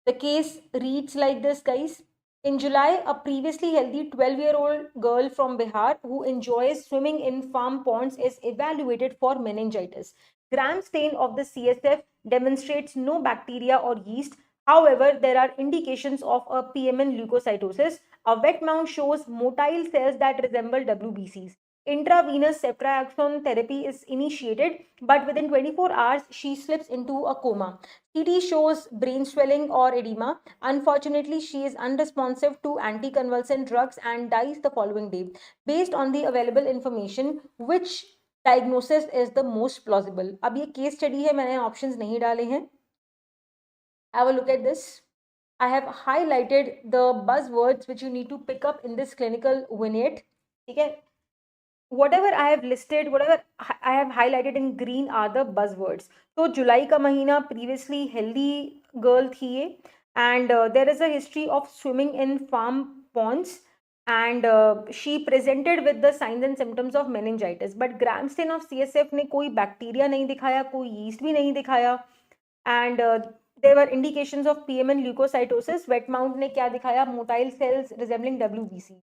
The case reads like this, guys. In July, a previously healthy 12-year-old girl from Bihar who enjoys swimming in farm ponds is evaluated for meningitis. Gram stain of the CSF demonstrates no bacteria or yeast. However, there are indications of a PMN leukocytosis. A wet mount shows motile cells that resemble WBCs. Intravenous ceftriaxone therapy is initiated, but within 24 hours, she slips into a coma. CT shows brain swelling or edema. Unfortunately, she is unresponsive to anticonvulsant drugs and dies the following day. Based on the available information, which diagnosis is the most plausible? अब ये case study है, मैंने options नहीं डाले हैं. Have a look at this. I have highlighted the buzzwords which you need to pick up in this clinical vignette. ठीक है? Whatever I have listed, whatever I have highlighted in green are the buzzwords. तो जुलाई का महीना previously healthy girl थी ये, and there is a history of swimming in farm ponds, and she presented with the signs and symptoms of meningitis. But gram stain of CSF ने कोई bacteria नहीं दिखाया, कोई yeast भी नहीं दिखाया, and there were indications of PMN leukocytosis. Wet mount ने क्या दिखाया? Motile cells resembling WBC.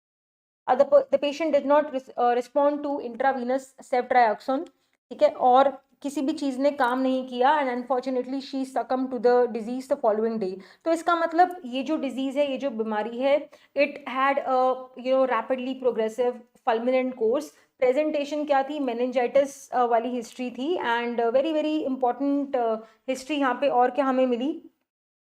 The patient did not respond to intravenous ceftriaxone, ठीक है, और किसी भी चीज़ ने काम नहीं किया, and unfortunately she succumb to the disease the following day. तो इसका मतलब ये जो डिजीज है, ये जो बीमारी है, it had rapidly progressive fulminant course. Presentation क्या थी? मेनिंजाइटिस वाली हिस्ट्री थी, and very very important history यहाँ पे और क्या हमें मिली?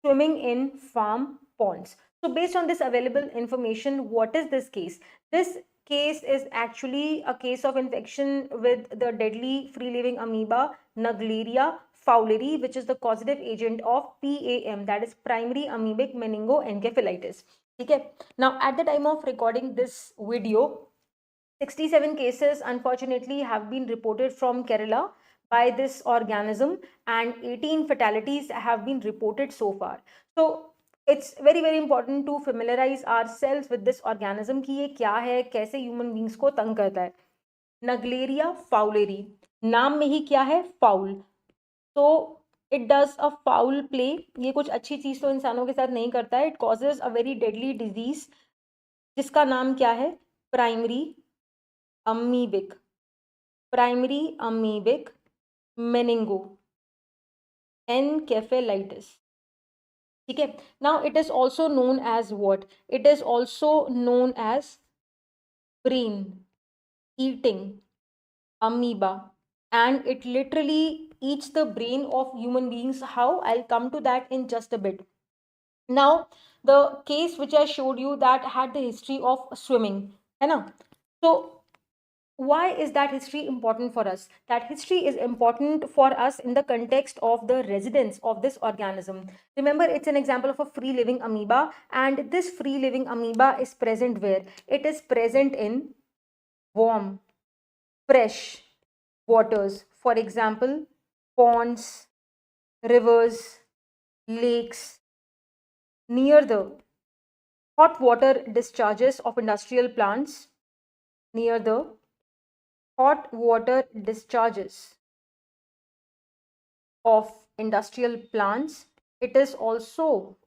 Swimming in farm ponds. So based on this available information, what is this case? This case is actually a case of infection with the deadly free-living amoeba Naegleria fowleri, which is the causative agent of PAM, that is primary amoebic meningoencephalitis. Okay. Now at the time of recording this video, 67 cases unfortunately have been reported from Kerala by this organism, and 18 fatalities have been reported so far. So it's very very important to familiarize ourselves with this organism कि ये क्या है, कैसे human beings को तंग करता है. Naegleria fowleri, नाम में ही क्या है? फाउल. तो it does a foul play. ये कुछ अच्छी चीज तो इंसानों के साथ नहीं करता है. It causes a very deadly disease जिसका नाम क्या है? Primary amoebic meningoencephalitis. ठीक है. Now it is also known as what? It is also known as brain eating amoeba, and it literally eats the brain of human beings. How? I'll come to that in just a bit. Now the case which I showed you that had the history of swimming, है ना? So why is that history important for us? That history is important for us in the context of the residence of this organism. Remember, it's an example of a free living amoeba, and this free living amoeba is present where? It is present in warm, fresh waters. For example, ponds, rivers, lakes, near the hot water discharges of industrial plants, near the hot water discharges of industrial plants. It is also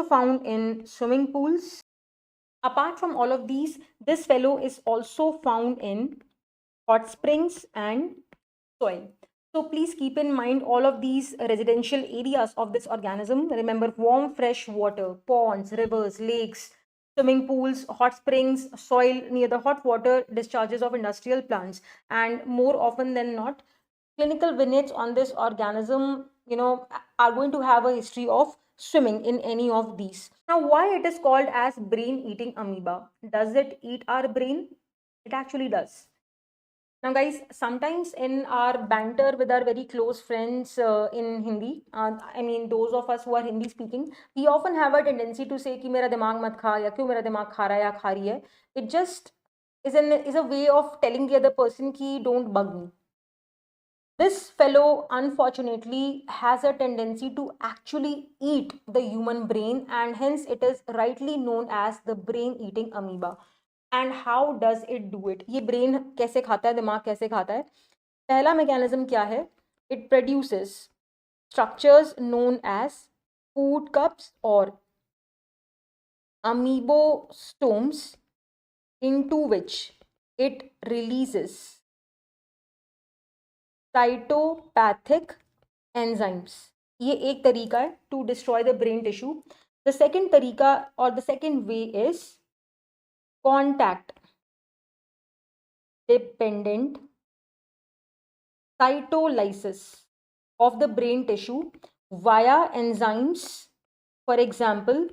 found in swimming pools. Apart from all of these, this fellow is also found in hot springs and soil. So please keep in mind all of these residential areas of this organism. Remember, warm fresh water, ponds, rivers, lakes, swimming pools, hot springs, soil near the hot water discharges of industrial plants, and more often than not, clinical vignettes on this organism, are going to have a history of swimming in any of these. Now, why it is called as brain-eating amoeba? Does it eat our brain? It actually does. Now guys, sometimes in our banter with our very close friends in Hindi, I mean those of us who are Hindi speaking, we often have a tendency to say कि मेरा दिमाग मत खा, या क्यों मेरा दिमाग खा रहा है या खा रही है. It just is a way of telling the other person कि don't bug me. This fellow unfortunately has a tendency to actually eat the human brain, and hence it is rightly known as the brain eating amoeba. And how does it do it? ये brain कैसे खाता है, दिमाग कैसे खाता है? पहला mechanism क्या है? It produces structures known as food cups or amoebostomes into which it releases cytopathic enzymes. ये एक तरीका है to destroy the brain tissue. The second तरीका or the second way is contact dependent cytolysis of the brain tissue via enzymes, for example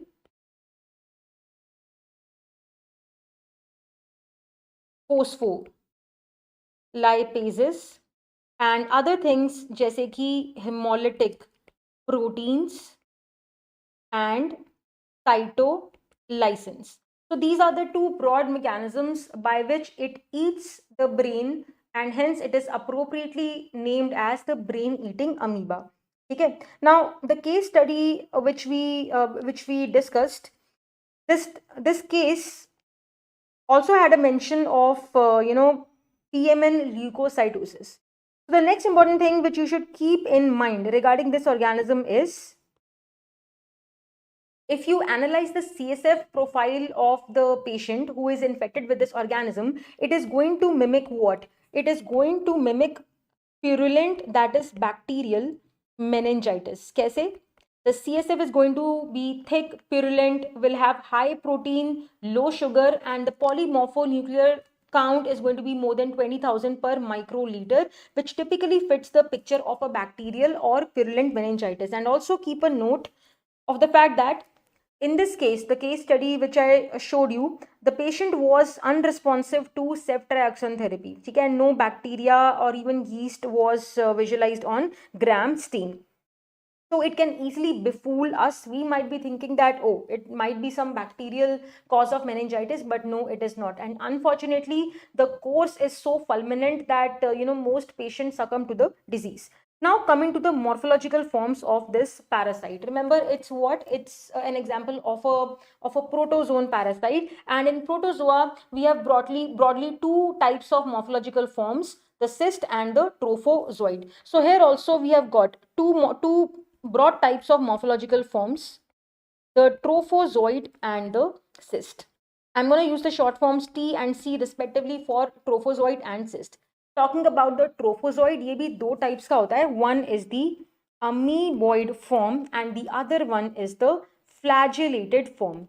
phospholipases and other things जैसे कि hemolytic proteins and cytolysins. So these are the two broad mechanisms by which it eats the brain, and hence it is appropriately named as the brain eating amoeba. Okay. Now the case study which we discussed, this case also had a mention of PMN leukocytosis. So the next important thing which you should keep in mind regarding this organism is, if you analyze the CSF profile of the patient who is infected with this organism, it is going to mimic what? It is going to mimic purulent, that is bacterial meningitis. Kaise? The CSF is going to be thick, purulent, will have high protein, low sugar, and the polymorphonuclear count is going to be more than 20,000 per microliter, which typically fits the picture of a bacterial or purulent meningitis. And also keep a note of the fact that in this case, the case study which I showed you, the patient was unresponsive to ceftriaxone therapy. Okay, no bacteria or even yeast was visualized on Gram stain. So it can easily befool us. We might be thinking that, oh, it might be some bacterial cause of meningitis, but no, it is not. And unfortunately, the course is so fulminant that most patients succumb to the disease. Now coming to the morphological forms of this parasite. Remember, it's what? It's an example of a protozoan parasite. And in protozoa, we have broadly two types of morphological forms: the cyst and the trophozoite. So here also we have got two broad types of morphological forms: the trophozoite and the cyst. I'm going to use the short forms T and C respectively for trophozoite and cyst. Talking about the trophozoite, ये भी दो types का होता है. One is the amoeboid form and the other one is the flagellated form.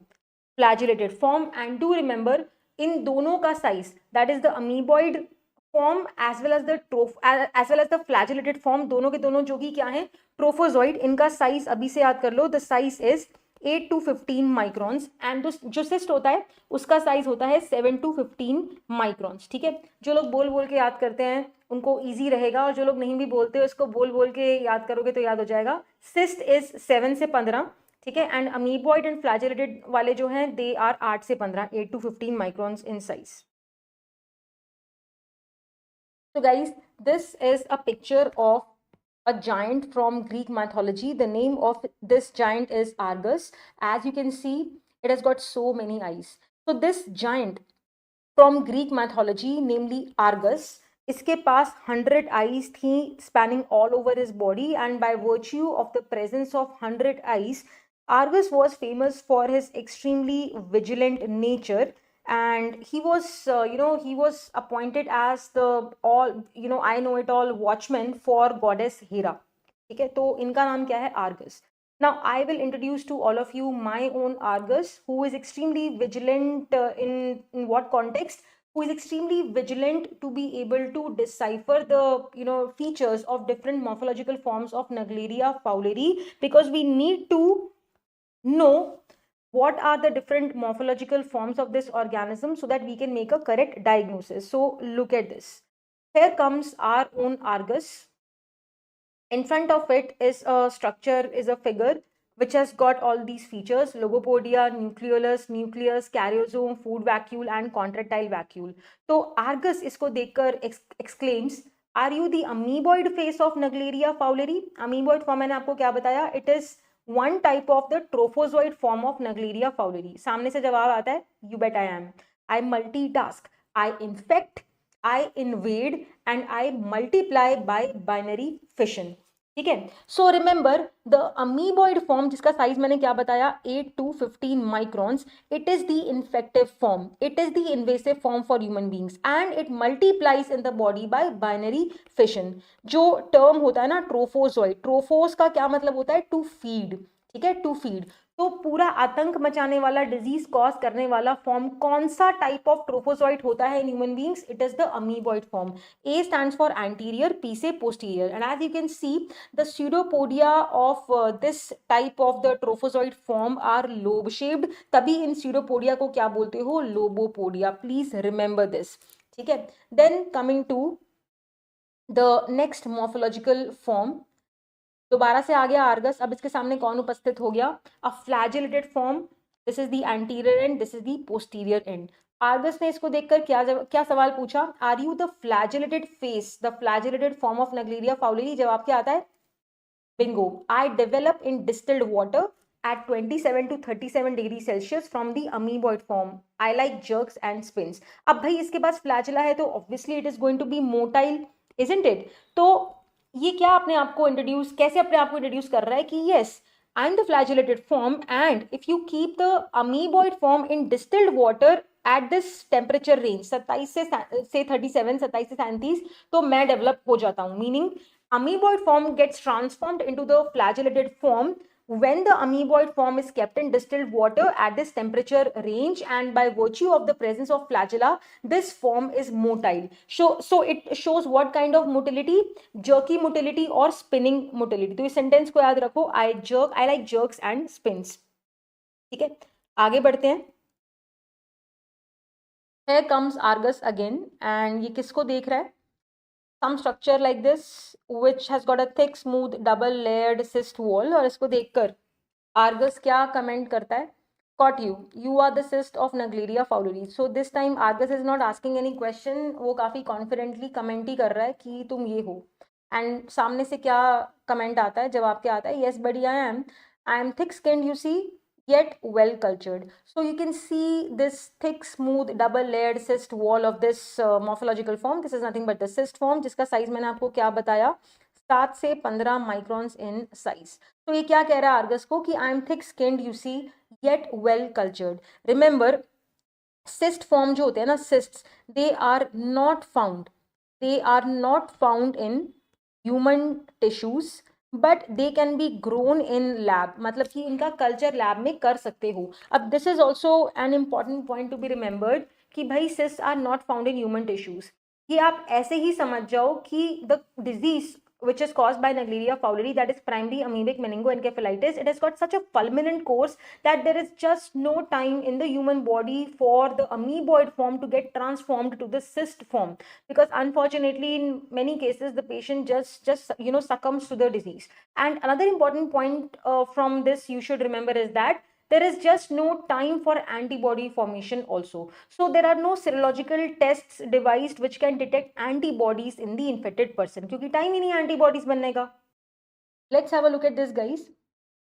And do remember, in दोनों का size, that is the amoeboid form as well as the flagellated form, दोनों के दोनों जो कि क्या है, ट्रोफोजॉइड, इनका साइज अभी से याद कर लो. The size is 8 to 15 microns and जो सिस्ट होता है उसका साइज होता है 7 to 15 माइक्रॉन्स. ठीक है, जो लोग बोल बोल के याद करते हैं उनको इजी रहेगा, और जो लोग नहीं भी बोलते उसको बोल बोल के याद करोगे तो याद हो जाएगा. सिस्ट इज 7 से 15. ठीक है, एंड अमीबॉइड एंड फ्लैजेलेटेड वाले जो हैं दे आर 8 से 15, 8 to 15 microns in size. So guys, this is a picture of a giant from Greek mythology. The name of this giant is Argus. As you can see, it has got so many eyes. So this giant from Greek mythology, namely Argus, इसके पास 100 eyes थी spanning all over his body, and by virtue of the presence of 100 eyes, Argus was famous for his extremely vigilant nature, and he was he was appointed as the I know it all watchman for goddess Hera. ठीक है, तो इनका नाम क्या है? Argus. Now I will introduce to all of you my own Argus, who is extremely vigilant in what context? Who is extremely vigilant to be able to decipher the features of different morphological forms of Naegleria fowleri, because we need to know what are the different morphological forms of this organism so that we can make a correct diagnosis. So look at this. Here comes our own Argus. In front of it is a structure, is a figure which has got all these features: logopodia, nucleus, karyosome, food vacuole and contractile vacuole. So Argus isko dekhkar exclaims, are you the amoeboid phase of Naegleria fowleri? Amoeboid form मैंने आपको क्या बताया? It is one type of the trophozoid form of Naegleria fowleri. सामने से जवाब आता है, you bet I am. I multitask, I infect, I invade, and I multiply by binary fission. ठीक है. So remember the amoeboid form, जिसका size मैंने क्या बताया, 8 to 15 microns, it is the infective form, it is the invasive form for human beings and it multiplies in the body by binary fission. जो term होता है ना ट्रोफोजॉइड, ट्रोफोस का क्या मतलब होता है, टू फीड. ठीक है, टू फीड. तो पूरा आतंक मचाने वाला, डिजीज कॉज करने वाला फॉर्म कौन सा टाइप ऑफ ट्रोफोजॉइड होता है in human beings, it is the amoeboid form. A stands for anterior, P से posterior, and as you can see the pseudopodia of this type of the trophozoid form are lobe shaped. तभी इन pseudopodia को क्या बोलते हो, lobopodia. Please remember this. ठीक है. Then coming to the next morphological form, दोबारा से आ गया आर्गस. अब इसके सामने कौन उपस्थित हो गया, a flagellated form. This is the anterior end, this is the posterior end. Argus ने इसको देखकर क्या सवाल पूछा, are you the flagellated face, the flagellated form of Naegleria fowleri. जवाब क्या आता है, bingo. I develop in distilled water at 27 to 37 degree Celsius from the amoeboid form. I like jerks and spins. अब भाई इसके पास फ्लैजिला है तो obviously it is going to be motile, isn't it? तो ये क्या अपने आप को इंट्रोड्यूस, कैसे अपने आप को इंट्रोड्यूस कर रहा है कि yes, I am the flagellated form and if you keep the amoeboid form in distilled water at this temperature range 27 से 37, 27 से 37, तो मैं डेवलप हो जाता हूँ. Meaning amoeboid form gets transformed into the flagellated form when the amoeboid form is kept in distilled water at this temperature range, and by virtue of the presence of flagella this form is motile. So it shows what kind of motility, jerky motility or spinning motility. तो इस sentence को याद रखो, I like jerks and spins. ठीक है, आगे बढ़ते हैं. Here comes Argus again, and ये किसको देख रहा है, some structure like this which has got a thick smooth double layered cyst wall. और इसको देखकर आर्गस क्या कमेंट करता है, caught you are the cyst of Naegleria fowleri. So this time Argus is not asking any question, वो काफी confidently comment ही कर रहा है कि तुम ये हो. एंड सामने से क्या कमेंट आता है, जवाब क्या आता है, yes buddy I am thick skinned you see yet well cultured. So you can see this thick smooth double layered cyst wall of this morphological form. This is nothing but the cyst form, जिसका size मैंने आपको क्या बताया, 7 से 15 microns in size. तो ये क्या कह रहा है आर्गस को कि I am thick skinned you see yet well cultured. Remember cyst form जो होते हैं ना, cysts, they are not found in human tissues but they can be grown in lab. मतलब कि इनका कल्चर लैब में कर सकते हो. अब this is also an important point to be remembered कि भाई cyst are not found in human tissues. ये आप ऐसे ही समझ जाओ कि the disease which is caused by Naegleria fowleri, that is primary amoebic meningoencephalitis, it has got such a fulminant course that there is just no time in the human body for the amoeboid form to get transformed to the cyst form, because unfortunately in many cases the patient just succumbs to the disease. And another important point from this you should remember is that there is just no time for antibody formation also. So there are no serological tests devised which can detect antibodies in the infected person, क्योंकि time ही नहीं antibodies बनने का. Let's have a look at this guys.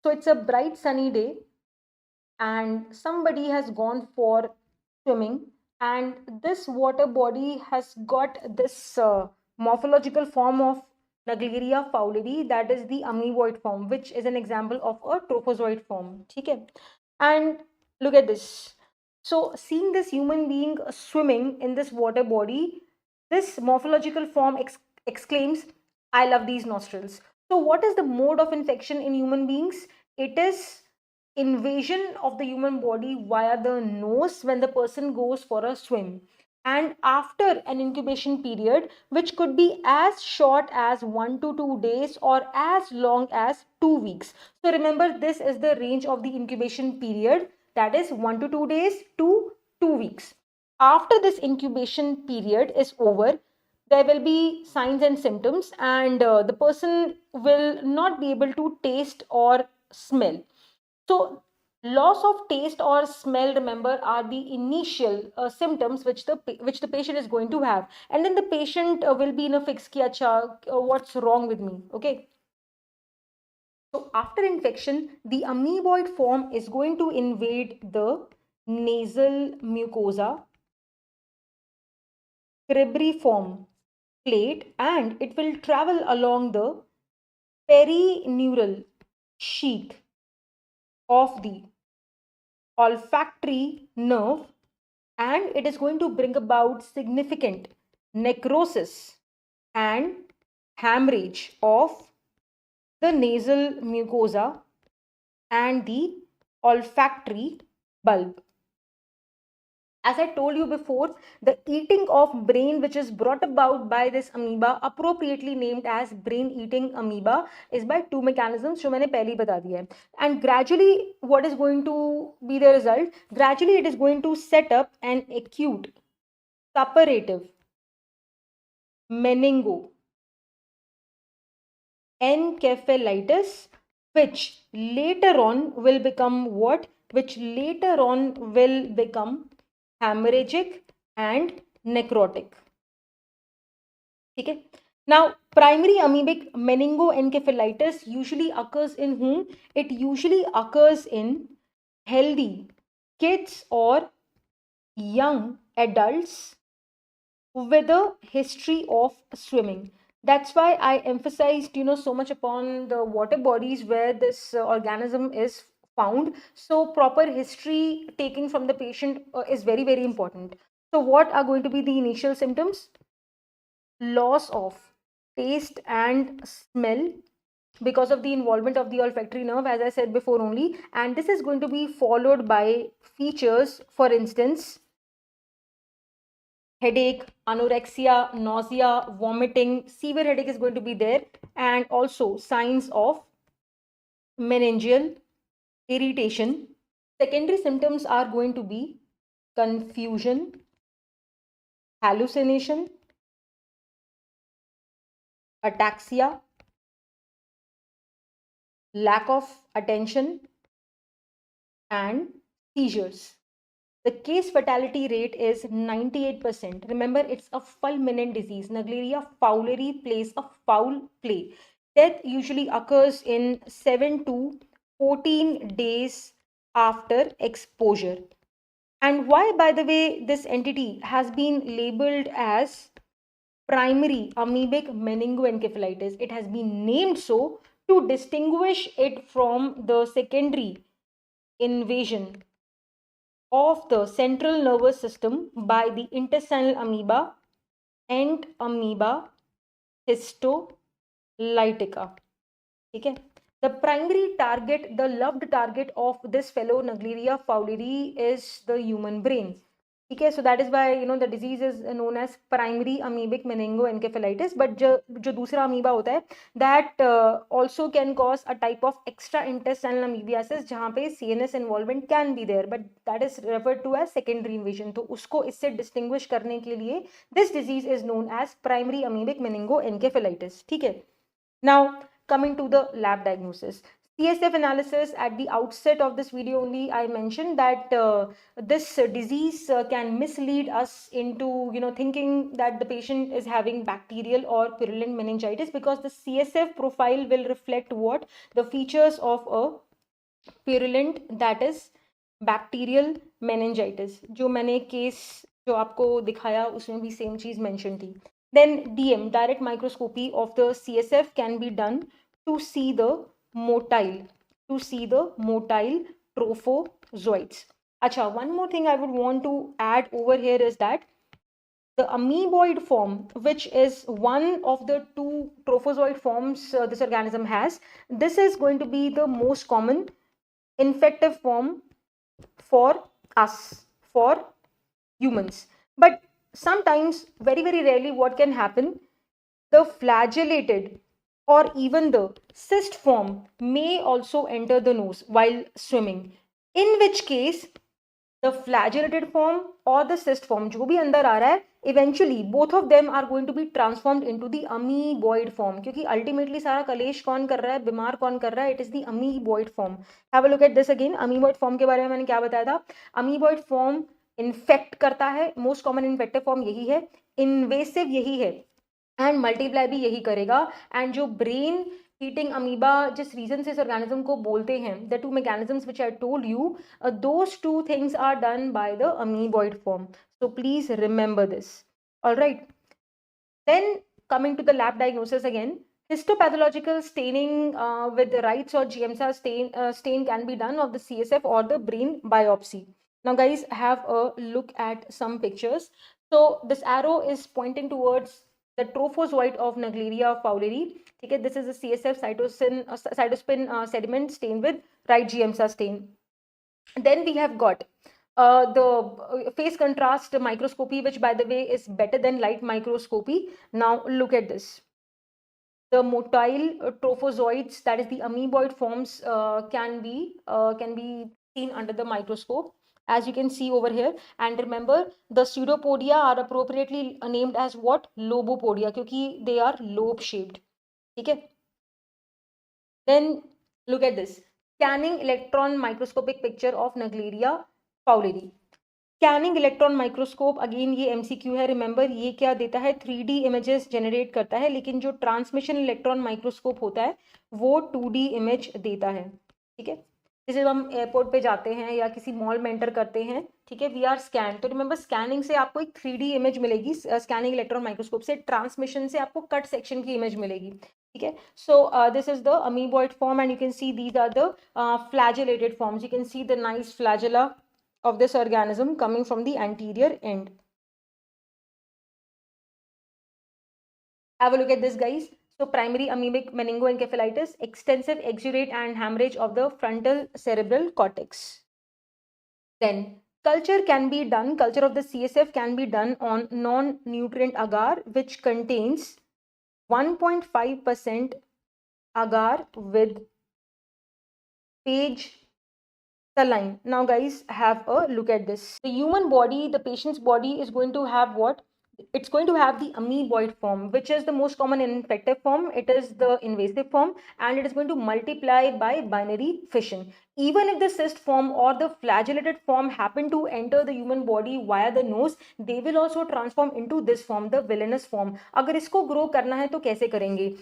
So it's a bright sunny day and somebody has gone for swimming, and this water body has got this morphological form of Naegleria fowleri, that is the amoeboid form, which is an example of a trophozoid form. ठीक है. And look at this. So seeing this human being swimming in this water body, this morphological form exclaims, I love these nostrils. So what is the mode of infection in human beings? It is invasion of the human body via the nose when the person goes for a swim, and after an incubation period which could be as short as 1 to 2 days or as long as 2 weeks. So remember, this is the range of the incubation period, that is 1 to 2 days to 2 weeks. After this incubation period is over, there will be signs and symptoms, and the person will not be able to taste or smell. So loss of taste or smell, remember, are the initial symptoms which the patient is going to have, and then the patient will be in a fix ki acha what's wrong with me. Okay, so after infection the amoeboid form is going to invade the nasal mucosa, cribriform plate, and it will travel along the perineural sheath of the olfactory nerve, and it is going to bring about significant necrosis and hemorrhage of the nasal mucosa and the olfactory bulb. As I told you before, the eating of brain, which is brought about by this amoeba, appropriately named as brain eating amoeba, is by two mechanisms, जो मैंने पहले ही बता दिया है. And gradually, what is going to be the result? Gradually, it is going to set up an acute suppurative meningoencephalitis, which later on will become what? Which later on will become hemorrhagic and necrotic. Okay. Now, primary amoebic meningoencephalitis usually occurs in whom? It usually occurs in healthy kids or young adults with a history of swimming. That's why I emphasized, so much upon the water bodies where this organism is found. So proper history taking from the patient is very, very important. So what are going to be the initial symptoms? Loss of taste and smell because of the involvement of the olfactory nerve, as I said before only. And this is going to be followed by features, for instance, headache, anorexia, nausea, vomiting. Severe headache is going to be there, and also signs of meningeal irritation. Secondary symptoms are going to be confusion, hallucination, ataxia, lack of attention, and seizures. The case fatality rate is 98%. Remember, it's a fulminant disease. Naegleria fowleri plays a foul play. Death usually occurs in 7 to 14 days after exposure. And why, by the way, this entity has been labeled as primary amoebic meningoencephalitis? It has been named so to distinguish it from the secondary invasion of the central nervous system by the intestinal amoeba and amoeba histolytica. Okay. The primary target, the loved target of this fellow Naegleria fowleri is the human brain. Okay, so that is why the disease is known as primary amoebic meningoencephalitis. But जो दूसरा amoeba होता है, that also can cause a type of extra intestinal amoebiasis जहाँ पे CNS involvement can be there, but that is referred to as secondary invasion. तो उसको इससे distinguish करने के लिए this disease is known as primary amoebic meningoencephalitis. ठीक है. Now, coming to the lab diagnosis. CSF analysis, at the outset of this video only I mentioned that this disease can mislead us into thinking that the patient is having bacterial or purulent meningitis, because the CSF profile will reflect what? The features of a purulent, that is bacterial meningitis. जो मैंने case जो आपको दिखाया उसमें भी same चीज mention थी. Then DM, direct microscopy of the CSF, can be done to see the motile trophozoites. Acha, one more thing I would want to add over here is that the amoeboid form, which is one of the two trophozoid forms this organism has, this is going to be the most common infective form for us, for humans. But sometimes, very, very rarely, what can happen? The flagellated or even the cyst form may also enter the nose while swimming, in which case the flagellated form or the cyst form जो भी अंदर आ रहा है, eventually both of them are going to be transformed into the amoeboid form, क्योंकि ultimately सारा कलेश कौन कर रहा है, बीमार कौन कर रहा है? It is the amoeboid form. Have a look at this again. amoeboid form के बारे में मैंने क्या बताया था? amoeboid form इन्फेक्ट करता है, मोस्ट कॉमन इन्फेक्टिव फॉर्म यही है, इन्वेसिव यही है, एंड मल्टीप्लाई भी यही करेगा. एंड जो ब्रेन ईटिंग अमीबा जिस रीजन से इस ऑर्गेनिज्म को बोलते हैं, the two mechanisms which I told you, those two things are done by the amoeboid form. So please remember this. Alright, then coming to the lab diagnosis again. Histopathological staining with the Wright's or GMSA stain can be done of the CSF or the brain biopsy. Now, guys, have a look at some pictures. So this arrow is pointing towards the trophozoite of Naegleria fowleri. Okay, this is the CSF cytospin sediment stained with Wright GMSA stain. Then we have got the phase contrast microscopy, which by the way is better than light microscopy. Now look at this. The motile trophozoites, that is the amoeboid forms, can be seen under the microscope, as you can see over here. And remember, the pseudopodia are appropriately named as what? Lobopodia, because they are lobe shaped. Okay. Then look at this. Scanning electron microscopic picture of Naegleria fowleri. Scanning electron microscope, again ये MCQ है, remember ये क्या देता है? 3D images generate करता है, लेकिन जो ट्रांसमिशन इलेक्ट्रॉन माइक्रोस्कोप होता है वो 2D इमेज देता है. ठीक है, जैसे हम एयरपोर्ट पे जाते हैं या किसी मॉल में एंटर करते हैं, ठीक है, वी आर स्कैन, तो रिमेंबर स्कैनिंग से आपको एक 3D इमेज मिलेगी, स्कैनिंग इलेक्ट्रॉन माइक्रोस्कोप से ट्रांसमिशन से आपको कट सेक्शन की इमेज मिलेगी. ठीक है, so this is the amoeboid form and you can see these are the flagellated forms. You can see the nice flagella of this organism coming from the anterior end. Have a look at this, guys. So primary amoebic meningoencephalitis, extensive exudate and hemorrhage of the frontal cerebral cortex. Then culture can be done, culture of the CSF can be done on non-nutrient agar, which contains 1.5% agar with phage saline. Now guys, have a look at this. The human body, the patient's body is going to have what? It's going to have the amoeboid form, which is the most common infective form. It is the invasive form, and it is going to multiply by binary fission. Even if the cyst form or the flagellated form happen to enter the human body via the nose, they will also transform into this form, the villainous form. अगर इसको grow करना है तो कैसे करेंगे?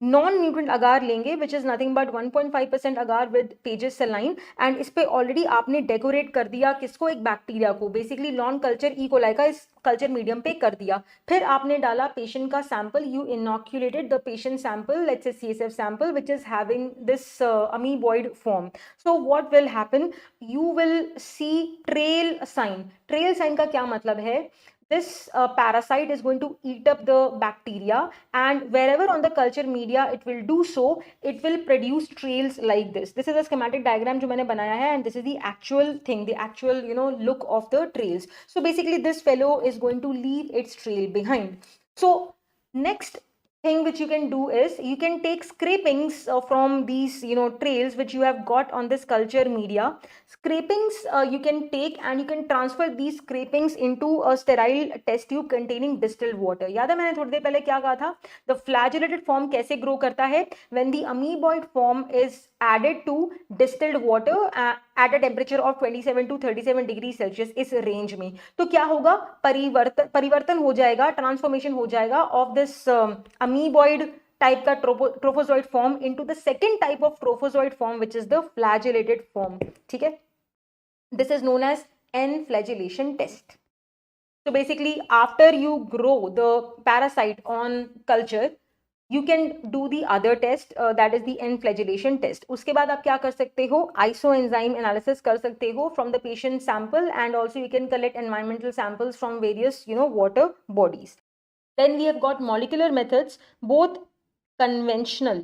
Non-nutrient अगार लेंगे, which is nothing but 1.5% agar with pages सेलाइन, and इस पे ऑलरेडी आपने डेकोरेट कर दिया किसको? एक बैक्टीरिया को, basically non culture E coli का इस कल्चर मीडियम पे कर दिया. फिर आपने डाला पेशेंट का sample, you inoculated the patient sample, let's say CSF sample which is having this amoeboid form. So what will happen? You will see trail sign. Trail sign का क्या मतलब है? This parasite is going to eat up the bacteria, and wherever on the culture media it will do so, it will produce trails like this. This is a schematic diagram जो मैंने बनाया है, and this is the actual thing, the actual look of the trails. So basically this fellow is going to leave its trail behind. So next thing which you can do is you can take scrapings from these trails which you have got on this culture media. Scrapings you can take and you can transfer these scrapings into a sterile test tube containing distilled water. याद है मैंने थोड़ी देर पहले क्या कहा था? The flagellated form कैसे grow करता है? When the amoeboid form is added to distilled water at a temperature of 27 to 37 degree Celsius, इस रेंज में. तो क्या होगा? परिवर्तन हो जाएगा, ट्रांसफॉर्मेशन हो जाएगा ऑफ दिस amoeboid type का trophozoid form into the second type of trophozoid form, which is the flagellated form. ठीक है, this is known as N-flagellation test. So basically after you grow the parasite on culture, you can do the other test, that is the N-flagellation test. उसके बाद आप क्या कर सकते हो? Isoenzyme analysis कर सकते हो from the patient sample, and also you can collect environmental samples from various water bodies. Then we have got molecular methods, both conventional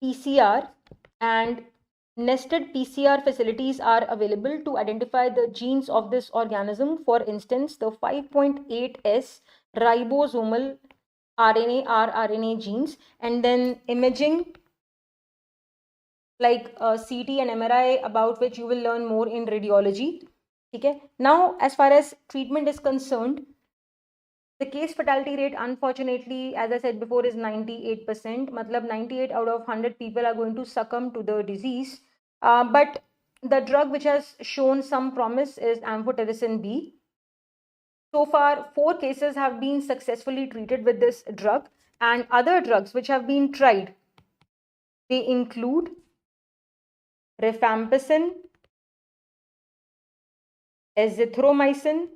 PCR and nested PCR facilities are available to identify the genes of this organism. For instance, the 5.8S ribosomal RNA, rRNA genes, and then imaging like CT and MRI, about which you will learn more in radiology. Okay. Now, as far as treatment is concerned, the case fatality rate, unfortunately, as I said before, is 98%. Matlab 98 out of 100 people are going to succumb to the disease. But the drug which has shown some promise is amphotericin B. So far, 4 cases have been successfully treated with this drug, and other drugs which have been tried, they include rifampicin, azithromycin,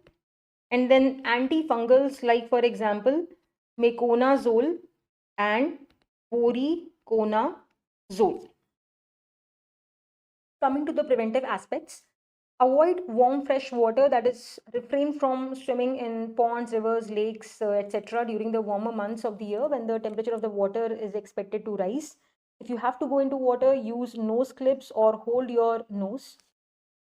and then antifungals like, for example, meconazole, and voriconazole. Coming to the preventive aspects, avoid warm fresh water, that is refrain from swimming in ponds, rivers, lakes, etc. during the warmer months of the year when the temperature of the water is expected to rise. If you have to go into water, use nose clips or hold your nose.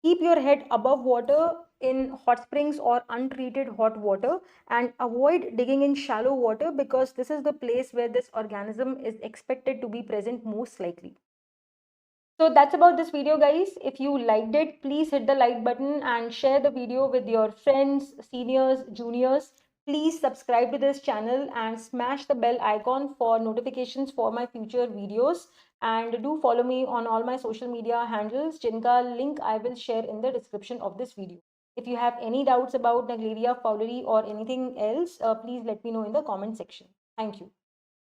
Keep your head above water in hot springs or untreated hot water, and avoid digging in shallow water because this is the place where this organism is expected to be present most likely. So that's about this video, guys. If you liked it, please hit the like button and share the video with your friends, seniors, juniors. Please subscribe to this channel and smash the bell icon for notifications for my future videos. And do follow me on all my social media handles, jinka link I will share in the description of this video. If you have any doubts about Naegleria fowleri or anything else, please let me know in the comment section. Thank you.